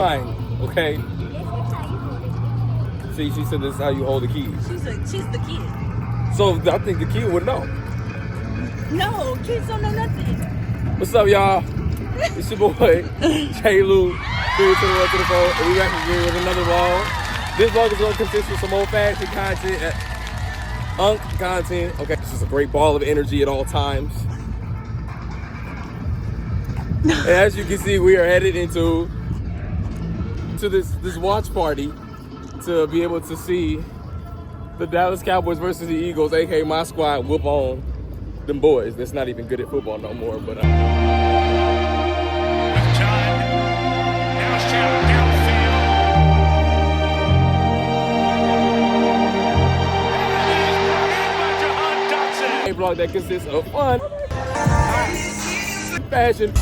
Fine, okay? See, she said this is how you hold the keys. She's the kid. So I think the kid would know. No, kids don't know nothing. What's up, y'all? It's your boy, J.Le, 3 to the 1 to the 4, and we back again with another vlog. This vlog is going to consist of some old-fashioned content, content. Okay, this is a great ball of energy at all times. And as you can see, we are headed into this watch party to be able to see the Dallas Cowboys versus the Eagles, aka my squad, whoop on them boys. That's not even good at football no more, but With time, now shout downfield. a vlog that consists of fun, fashion,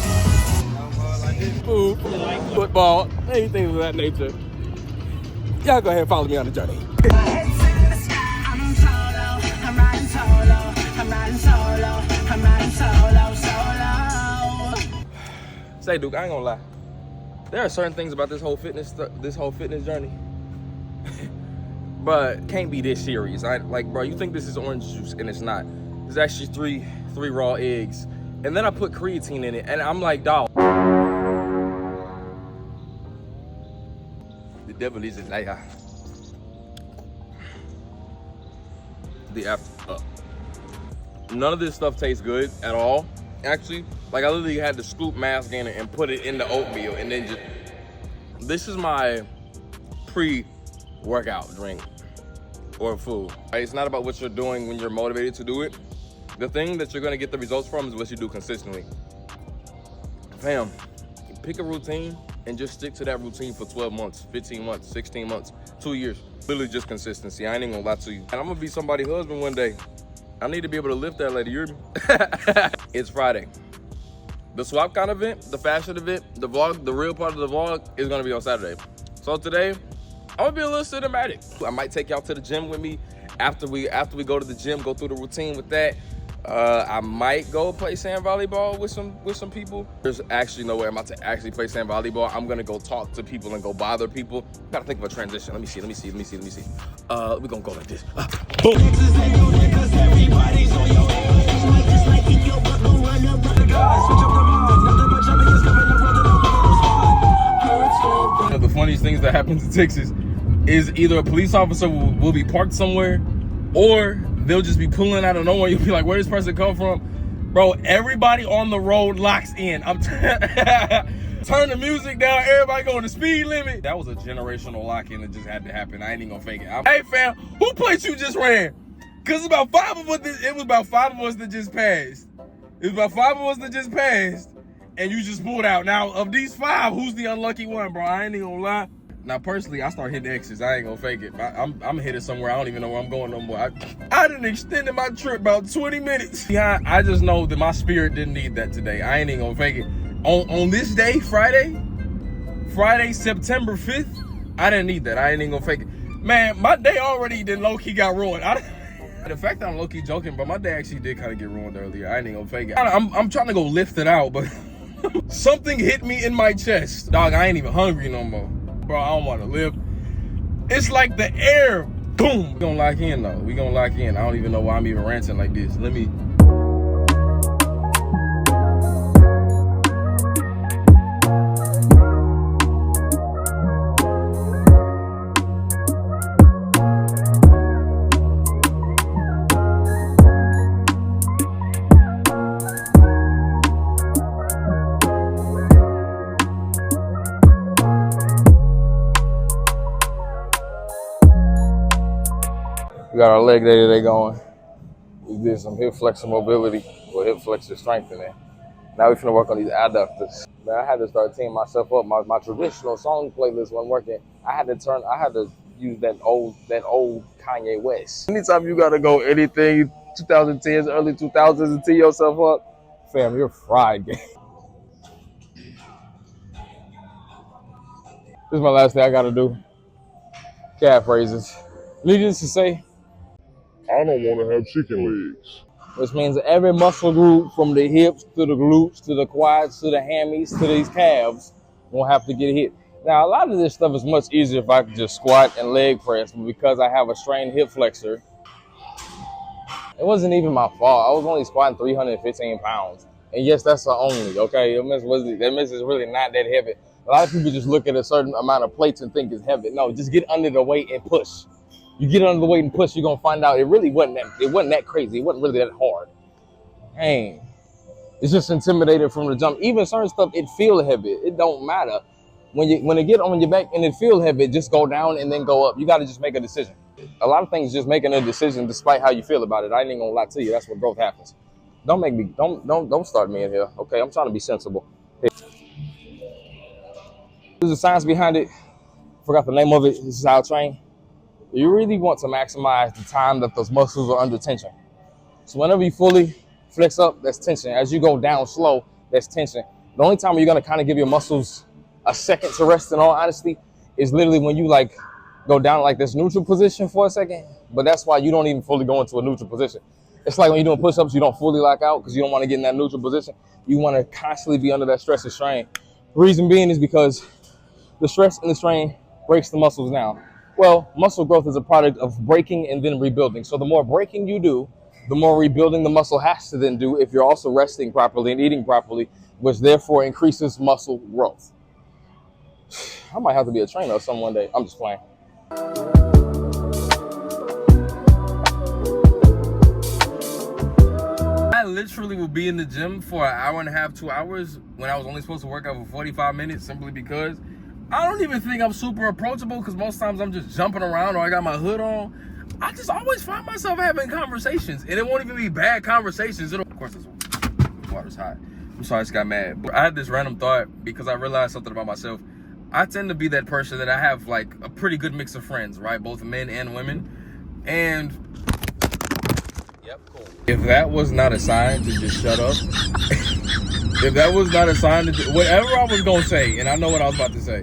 food, football, anything of that nature. Y'all go ahead and follow me on the journey. Say, Duke, I ain't gonna lie. There are certain things about this whole fitness journey, but can't be this serious. Bro, you think this is orange juice, and it's not. It's actually three raw eggs, and then I put creatine in it, and I'm like, dog. The devil is a liar. None of this stuff tastes good at all. Actually, like I literally had to scoop mask in it and put it in the oatmeal, and then just, this is my pre-workout drink or food. It's not about what you're doing when you're motivated to do it. The thing that you're gonna get the results from is what you do consistently. Fam, pick a routine and just stick to that routine for 12 months, 15 months, 16 months, 2 years. Literally just consistency. I ain't even gonna lie to you. And I'm gonna be somebody's husband one day. I need to be able to lift that lady, you hear me? It's Friday. The SwapCon event, the fashion event, the vlog, the real part of the vlog is gonna be on Saturday. So today, I'm gonna be a little cinematic. I might take y'all to the gym with me after we go to the gym, go through the routine with that. I might go play sand volleyball with some people. There's actually no way I'm about to actually play sand volleyball. I'm gonna go talk to people and go bother people. Gotta think of a transition. Let me see. We're gonna go like this. Boom. One of the funniest things that happens in Texas is either a police officer will be parked somewhere, or they'll just be pulling out of nowhere. You'll be like, where this person come from? Bro, everybody on the road locks in. Turn the music down, everybody going the speed limit. That was a generational lock-in that just had to happen. I ain't even gonna fake it. Hey fam, who place you just ran? Cause it was about five of us that just passed. And you just pulled out. Now, of these 5, who's the unlucky one, bro? I ain't even gonna lie. Now, personally, I start hitting X's. I ain't gonna fake it. I'm headed somewhere. I don't even know where I'm going no more. I done extended my trip about 20 minutes. Yeah, I just know that my spirit didn't need that today. I ain't even gonna fake it. On this day, Friday, September 5th, I didn't need that. I ain't even gonna fake it. Man, my day already did low-key got ruined. The fact that I'm low-key joking, but my day actually did kind of get ruined earlier. I ain't even gonna fake it. I'm trying to go lift it out, but something hit me in my chest. Dog, I ain't even hungry no more. Bro, I don't want to live. It's like the air, boom. We gonna lock in though. We gonna lock in. I don't even know why I'm even ranting like this. Let me. We got our leg day today going. We did some hip flexor mobility or hip flexor strengthening. Now we're finna work on these adductors. Man, I had to start teeing myself up. My traditional song playlist wasn't working. I had to use that old Kanye West. Anytime you gotta go anything 2010s, early 2000s and tee yourself up, fam, you're fried, gang. This is my last thing I gotta do. Calf raises. Needless to say, I don't want to have chicken legs. Which means every muscle group from the hips to the glutes to the quads to the hammies to these calves won't have to get hit. Now, a lot of this stuff is much easier if I could just squat and leg press, but because I have a strained hip flexor, it wasn't even my fault. I was only squatting 315 pounds. And yes, that's the only, okay? That miss is really not that heavy. A lot of people just look at a certain amount of plates and think it's heavy. No, just get under the weight and push. You get under the weight and push, you're gonna find out it really wasn't that crazy. It wasn't really that hard. Dang. It's just intimidating from the jump. Even certain stuff, it feel heavy. It don't matter. When it get on your back and it feel heavy, just go down and then go up. You gotta just make a decision. A lot of things just making a decision despite how you feel about it. I ain't even gonna lie to you. That's where growth happens. Don't start me in here. Okay, I'm trying to be sensible. Hey. There's a science behind it. Forgot the name of it. This is how I train. You really want to maximize the time that those muscles are under tension. So whenever you fully flex up, that's tension. As you go down slow, that's tension. The only time you're gonna kind of give your muscles a second to rest, in all honesty, is literally when you like go down like this neutral position for a second. But that's why you don't even fully go into a neutral position. It's like when you're doing push-ups, you don't fully lock out because you don't want to get in that neutral position. You want to constantly be under that stress and strain. The reason being is because the stress and the strain breaks the muscles down. Well, muscle growth is a product of breaking and then rebuilding. So the more breaking you do, the more rebuilding the muscle has to then do if you're also resting properly and eating properly, which therefore increases muscle growth. I might have to be a trainer or something one day. I'm just playing. I literally will be in the gym for an hour and a half, 2 hours when I was only supposed to work out for 45 minutes simply because I don't even think I'm super approachable because most times I'm just jumping around or I got my hood on. I just always find myself having conversations and it won't even be bad conversations. Of course, the water's hot. I'm sorry, I just got mad. But I had this random thought because I realized something about myself. I tend to be that person that I have like a pretty good mix of friends, right? Both men and women. And yep, cool. If that was not a sign to just shut up, if that was not a sign to whatever I was gonna say, and I know what I was about to say,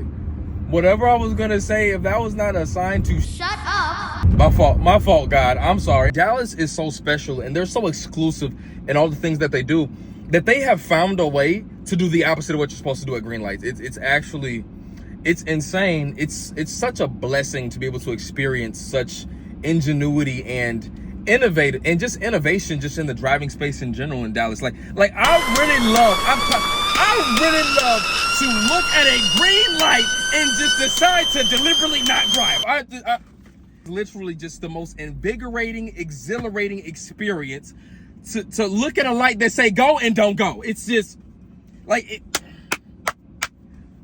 whatever I was gonna say, if that was not a sign to shut up, my fault, God, I'm sorry. Dallas is so special and they're so exclusive in all the things that they do that they have found a way to do the opposite of what you're supposed to do at green lights. It's actually, it's insane. It's such a blessing to be able to experience such ingenuity and innovate and just innovation just in the driving space in general in Dallas. Like I really love to look at a green light and just decide to deliberately not drive. I literally just the most invigorating, exhilarating experience to look at a light that say go and don't go. It's just like it.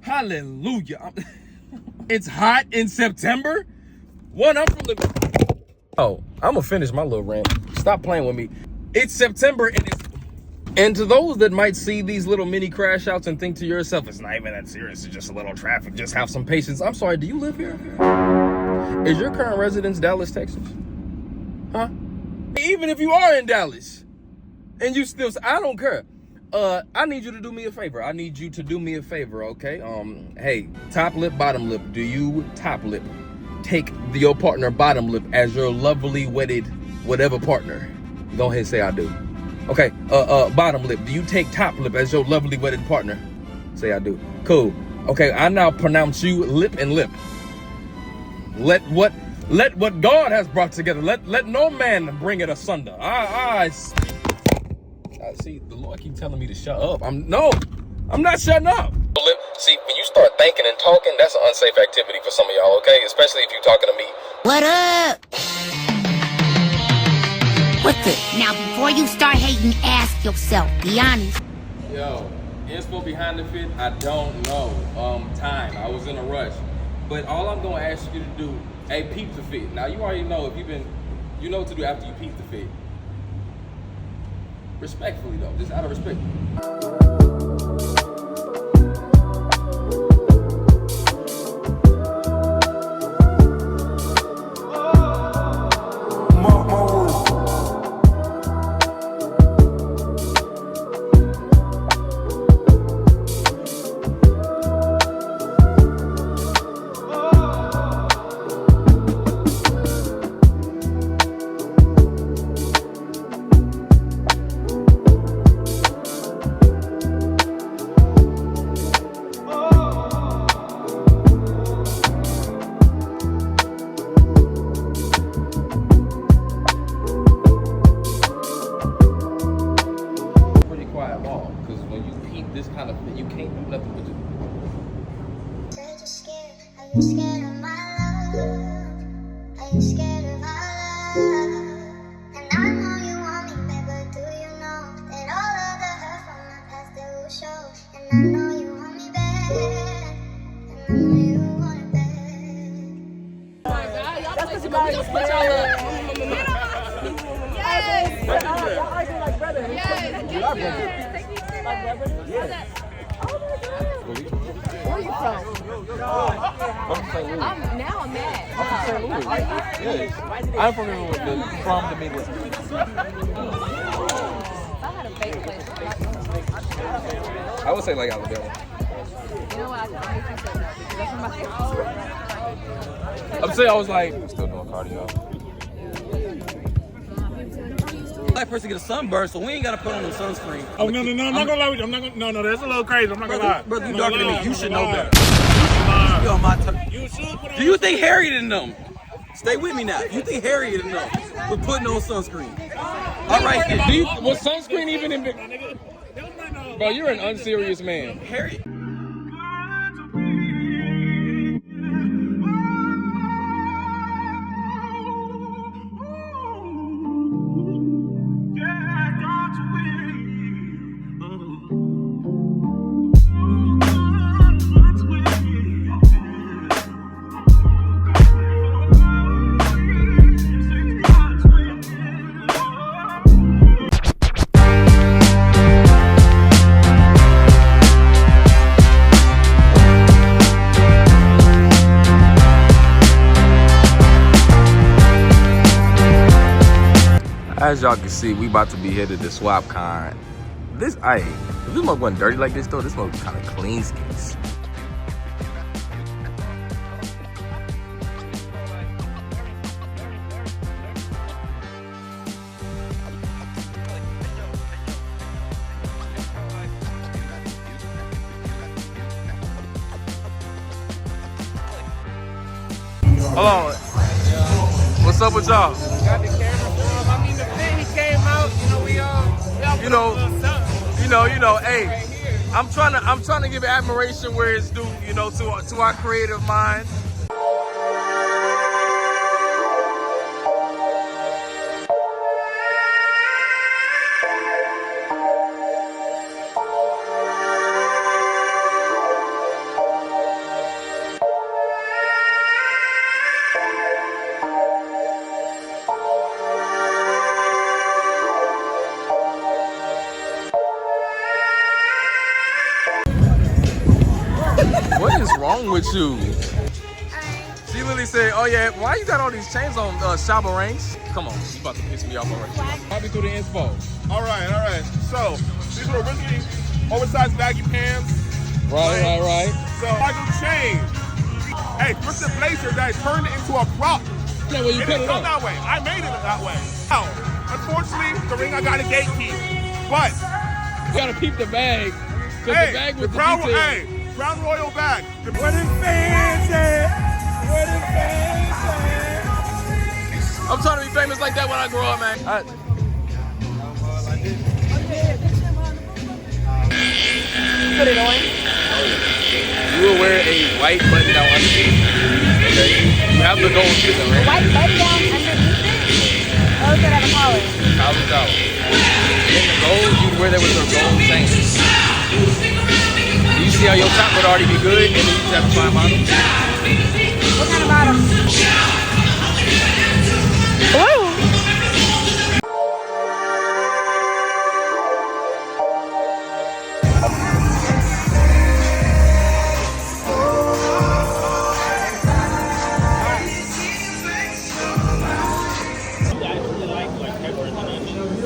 Hallelujah. It's hot in September. I'm from the. Oh, I'm gonna finish my little rant. Stop playing with me. It's September and to those that might see these little mini crash outs and think to yourself, it's not even that serious, it's just a little traffic, just have some patience. I'm sorry, do you live here? Is your current residence Dallas, Texas? Huh? Even if you are in Dallas and you still, I don't care. I need you to do me a favor. Okay? Hey, top lip, bottom lip. Do you top lip? Take your partner bottom lip as your lovely wedded whatever partner. Go ahead and say I do. Okay, bottom lip. Do you take top lip as your lovely wedded partner? Say I do. Cool. Okay, I now pronounce you lip and lip. Let what God has brought together. Let no man bring it asunder. I see the Lord keep telling me to shut up. I'm not shutting up. See, when you start thinking and talking, that's an unsafe activity for some of y'all, okay? Especially if you're talking to me. What up? What the? Now, before you start hating, ask yourself. Be honest. Yo, inspo behind the fit, I don't know. Time. I was in a rush. But all I'm gonna ask you to do, hey, peep the fit. Now, you already know you know what to do after you peep the fit. Respectfully, though, just out of respect. you scared of my love? Are you scared of our love? And I know you want me back, but do you know that all of the hurt from my past that will show? And I know you want me back, and I know you want it back. That's what you guys just put y'all up. Yes! Y'all argue like brothers. Yes! Like brothers? Yes. Oh my God. Where are you from? Now I'm mad. I'm from St. Louis. Yes. I'm from the Midwest. I had a fake place. I would say like Alabama. You know what? I hate you said that because that's where my I'm saying I was like, still doing cardio. Black person get a sunburn, so we ain't gotta put on no sunscreen. Oh no, I'm not gonna lie with you. I'm not gonna. No, that's a little crazy. I'm not gonna lie. Brother, you darker than me. You should know better. better. You on my turn. You should put on. Do you think Harriet and them? Stay with me now. You think Harriet and them was putting on sunscreen? All right, then. Was sunscreen even in? Bro, you're an unserious man. Harriet. As y'all can see, we about to be headed to SwapCon. If this mug wasn't dirty like this though, this mug kind of clean skins. Hold on. What's up with y'all? Got the camera film. I mean, the thing he came out. Hey, I'm trying to give admiration where it's due, to our creative minds. What is wrong with you? She literally said, "Oh yeah, why you got all these chains on, Shaba Ranks?" Come on, you about to piss me off already. Probably through the inspo. All right. So these were originally oversized baggy pants. Right. So I do change. Hey, twisted blazer that turned it into a crop. Yeah, well, you It cut didn't it come up. that way. I made it that way. Now, unfortunately, the ring I got a gatekeep. But You gotta peep the bag, cause the bag was the detail. Crown Royal bag. Where the fans at? Where the fans at? I'm trying to be famous like that when I grow up, man. Put it on. You will wear a white button-down underneath. Okay. You have the gold season, right? White button down underneath it? Or does it have a collar? $1,000. And the gold, you wear that with your gold chain. You see how your top would already be good, and then you just have to find bottom. What kind of bottom? Ooh.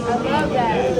I love that.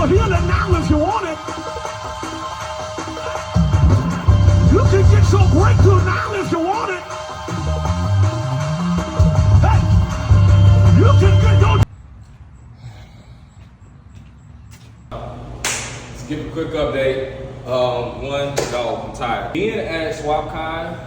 here now if you want it. You can get your breakthrough now if you want it. Hey, you can get your... Let's give a quick update. I'm tired. Being at SwapCon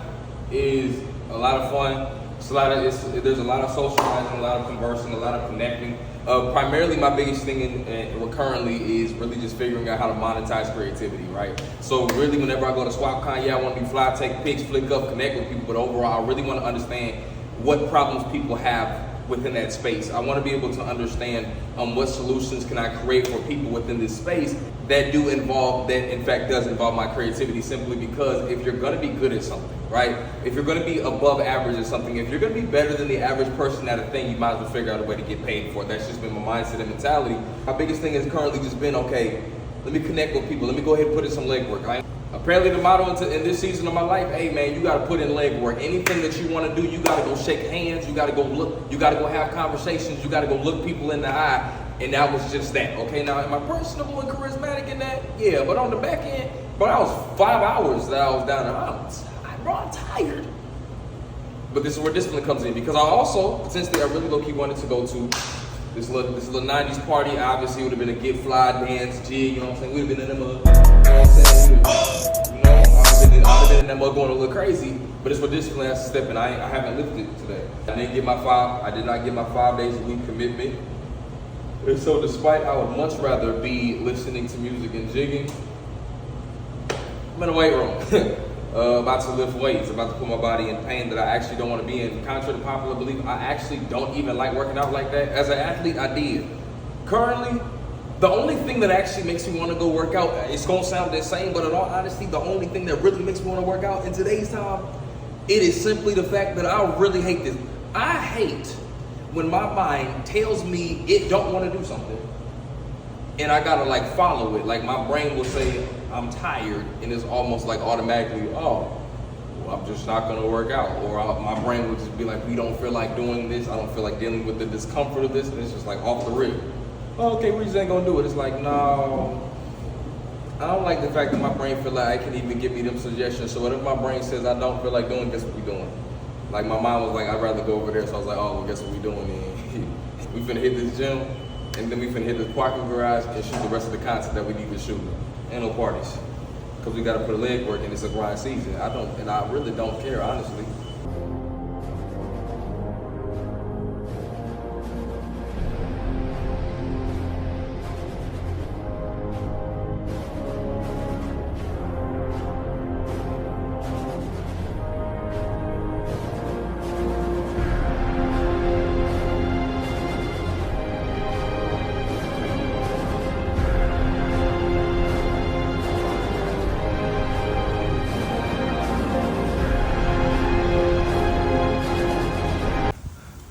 is a lot of fun. There's a lot of socializing, a lot of conversing, a lot of connecting. Primarily, my biggest thing currently is really just figuring out how to monetize creativity, right? So really, whenever I go to SwapCon, yeah, I want to be fly, take pics, flick up, connect with people, but overall, I really want to understand what problems people have within that space. I want to be able to understand what solutions can I create for people within this space that in fact does involve my creativity, simply because if you're going to be good at something, right? If you're going to be above average at something, if you're going to be better than the average person at a thing, you might as well figure out a way to get paid for it. That's just been my mindset and mentality. My biggest thing has currently just been, okay, let me connect with people. Let me go ahead and put in some legwork, right? Apparently the motto in this season of my life, hey man, you gotta put in legwork. Anything that you wanna do, you gotta go shake hands, you gotta go look, you gotta go have conversations, you gotta go look people in the eye, and that was just that, okay? Now, am I personable and charismatic in that? Yeah, but on the back end, but I was 5 hours that I was down there, I'm tired. But this is where discipline comes in, because I also, potentially, I really low-key wanted to go to this little 90s party. Obviously, it would have been a get fly, dance, jig, you know what I'm saying? We'd have been in them, you know what I'm saying? I've been in that mug going a little crazy, but it's where discipline has to step in. I haven't lifted today. I did not get my 5 days a week commitment. And so despite I would much rather be listening to music and jigging, I'm in a weight room. About to lift weights, about to put my body in pain that I actually don't want to be in. Contrary to popular belief, I actually don't even like working out like that. As an athlete, I did. Currently, the only thing that actually makes me want to go work out, it's going to sound the same, but in all honesty, the only thing that really makes me want to work out in today's time, it is simply the fact that I really hate this. I hate when my mind tells me it don't want to do something, and I gotta like follow it. Like my brain will say, I'm tired, and it's almost like automatically, oh, well, I'm just not gonna work out. Or my brain will just be like, we don't feel like doing this, I don't feel like dealing with the discomfort of this, and it's just like off the rip. Oh, okay, we just ain't gonna do it. It's like, no, I don't like the fact that my brain feel like I can even give me them suggestions. So whatever my brain says I don't feel like doing, guess what we doing? Like my mom was like, I'd rather go over there, so I was like, oh, well, guess what we doing then? We finna hit this gym, and then we finna hit the parking garage and shoot the rest of the content that we need to shoot. Ain't no parties. Because we gotta put a leg work and it's a grind season. I really don't care, honestly.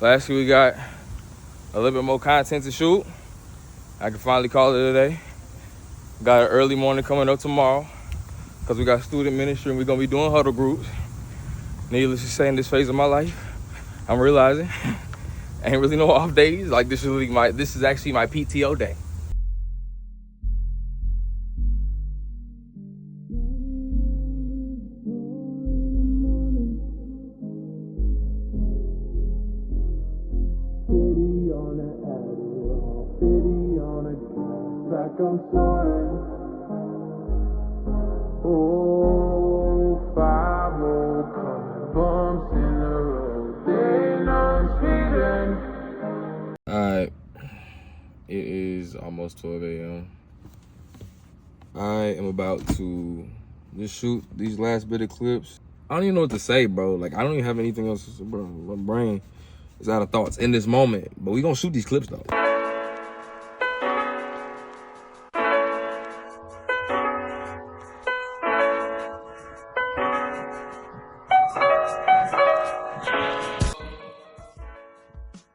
Lastly, we got a little bit more content to shoot. I can finally call it a day. Got an early morning coming up tomorrow because we got student ministry and we're gonna be doing huddle groups. Needless to say, in this phase of my life, I'm realizing ain't really no off days. Like this is actually my PTO day. Like I'm soaring. Oh, 5-0 coming, bumps in the road, then I'm speeding. Alright, it is almost 12 a.m. I am about to just shoot these last bit of clips. I don't even know what to say, bro. Like, I don't even have anything else, bro. My brain is out of thoughts in this moment, but we gonna shoot these clips though.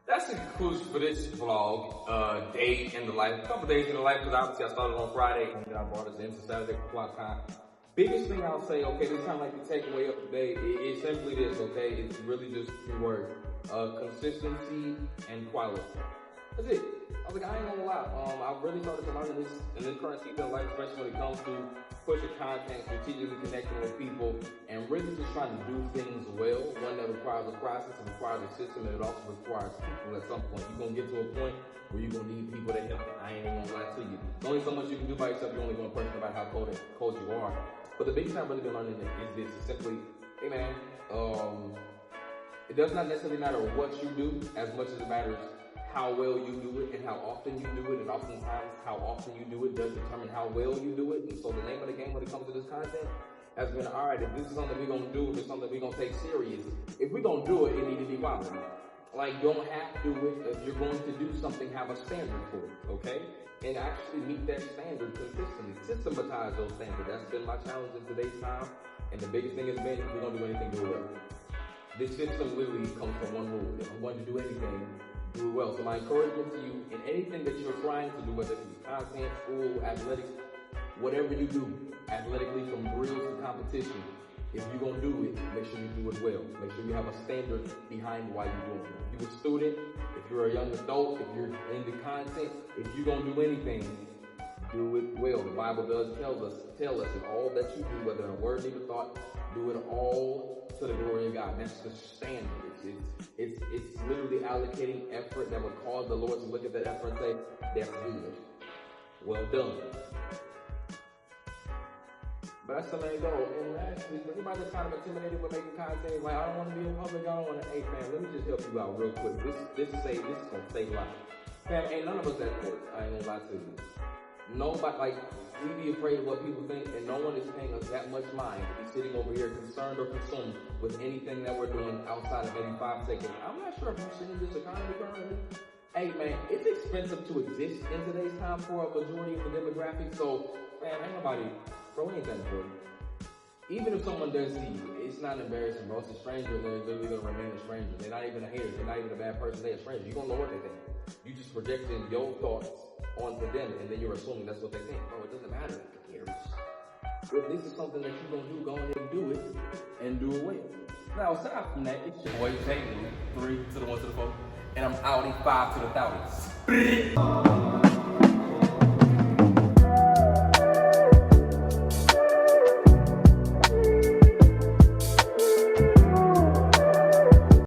That's the conclusion for this vlog, day in the life. A couple days in the life, because obviously I started on Friday and then I brought us into Saturday for SwapCon. Biggest thing I'll say, okay, this kind of like the takeaway of today, it's simply this, okay? It's really just 3 words, consistency and quality. That's it. Like, I ain't gonna lie, I really started to learn this in this current season of life, especially when it comes to pushing content, strategically connecting with people, and really just trying to do things well. One that requires a process, it requires a system, and it also requires people at some point. You're gonna get to a point where you're gonna need people that help you. I ain't even gonna lie to you. There's only so much you can do by yourself. You're only one person about how cold you are. But the biggest thing I've really been learning is this: it's simply, hey man, it does not necessarily matter what you do as much as it matters how well you do it and how often you do it, and oftentimes how often you do it does determine how well you do it. And so the name of the game when it comes to this content has been, all right, if this is something we're gonna do, if it's something we're gonna take serious, if we're gonna do it, it needs to be quality. Like, don't have to do it. If you're going to do something, have a standard for it, okay? And actually meet that standard consistently. Systematize those standards. That's been my challenge in today's time. And the biggest thing has been, if we're gonna do anything, do it well. This system literally comes from one rule. If I'm going to do anything, do it well. So my encouragement to you in anything that you're trying to do, whether it's content, school, athletics, whatever you do, athletically from drills to competition, if you're gonna do it, make sure you do it well. Make sure you have a standard behind why you're doing it. If you're a student, if you're a young adult, if you're into content, if you're gonna do anything, do it well. The Bible does tell us in all that you do, whether in a word, deed, or thought, do it all to the glory of God. That's the standard. It's literally allocating effort that would cause the Lord to look at that effort and say, that's good. Well done. But that's the main goal. And lastly, for anybody that's kind of intimidated with making content, like, I don't want to be in public, I don't want to, hey man, let me just help you out real quick. This is gonna save lives. Man, ain't none of us that important. I ain't gonna lie to you. Nobody, like, we be afraid of what people think, and no one is paying us that much mind to be sitting over here concerned or consumed with anything that we're doing outside of maybe 5 seconds. I'm not sure if you've seen this economy currently. Hey man, it's expensive to exist in today's time for a majority of the demographic, so man, ain't nobody, bro, ain't that important. Even if someone does see you, it's not embarrassing, bro. It's a stranger, they're literally gonna remain a stranger. They're not even a hater, they're not even a bad person, they're a stranger. You don't know what they think. You just projecting your thoughts onto them, and then you're assuming that's what they think. Bro, it doesn't matter. Who cares? If this is something that you're gonna do, go ahead and do it, and do it well. Now, aside from that, it's your boy J.Le, 3 to the 1 to the 4, and I'm Audi 5 to the 1000s.